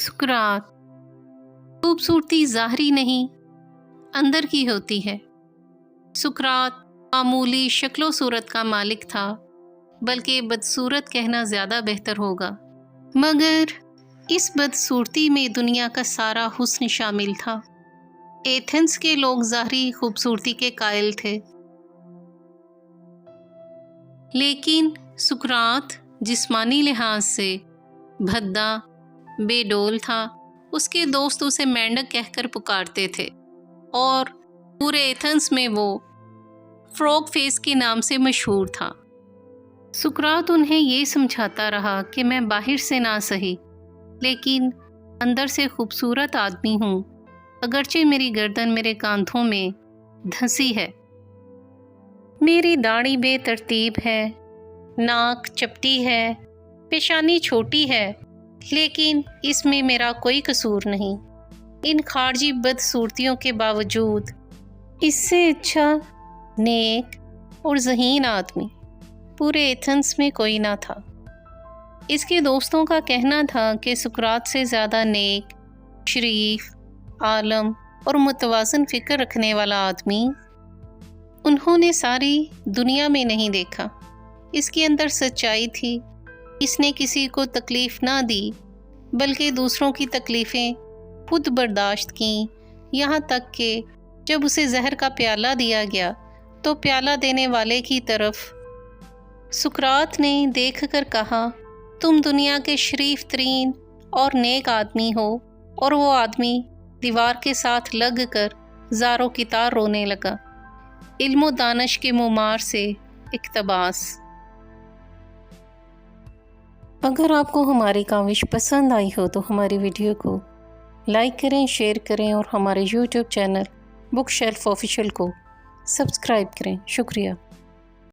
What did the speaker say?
سقراط: خوبصورتی ظاہری نہیں، اندر کی ہوتی ہے۔ سقراط معمولی شکل و صورت کا مالک تھا، بلکہ بدصورت کہنا زیادہ بہتر ہوگا، مگر اس بدصورتی میں دنیا کا سارا حسن شامل تھا۔ ایتھنز کے لوگ ظاہری خوبصورتی کے قائل تھے، لیکن سقراط جسمانی لحاظ سے بھدا بے ڈول تھا۔ اس کے دوست اسے مینڈک کہہ کر پکارتے تھے اور پورے ایتھنز میں وہ فروگ فیس کے نام سے مشہور تھا۔ سقراط انہیں یہ سمجھاتا رہا کہ میں باہر سے نہ سہی لیکن اندر سے خوبصورت آدمی ہوں، اگرچہ میری گردن میرے کاندھوں میں دھنسی ہے، میری داڑھی بے ترتیب ہے، ناک چپٹی ہے، پیشانی چھوٹی ہے، لیکن اس میں میرا کوئی قصور نہیں۔ ان خارجی بدصورتیوں کے باوجود اس سے اچھا، نیک اور ذہین آدمی پورے ایتھنز میں کوئی نہ تھا۔ اس کے دوستوں کا کہنا تھا کہ سقراط سے زیادہ نیک، شریف، عالم اور متوازن فکر رکھنے والا آدمی انہوں نے ساری دنیا میں نہیں دیکھا۔ اس کے اندر سچائی تھی، اس نے کسی کو تکلیف نہ دی بلکہ دوسروں کی تکلیفیں خود برداشت کیں، یہاں تک کہ جب اسے زہر کا پیالہ دیا گیا تو پیالہ دینے والے کی طرف سقراط نے دیکھ کر کہا، تم دنیا کے شریف ترین اور نیک آدمی ہو، اور وہ آدمی دیوار کے ساتھ لگ کر زاروں کی طرح رونے لگا۔ علم و دانش کے ممار سے اقتباس۔ اگر آپ کو ہماری کاوش پسند آئی ہو تو ہماری ویڈیو کو لائک کریں، شیئر کریں اور ہمارے YouTube channel book shelf official کو سبسکرائب کریں۔ شکریہ۔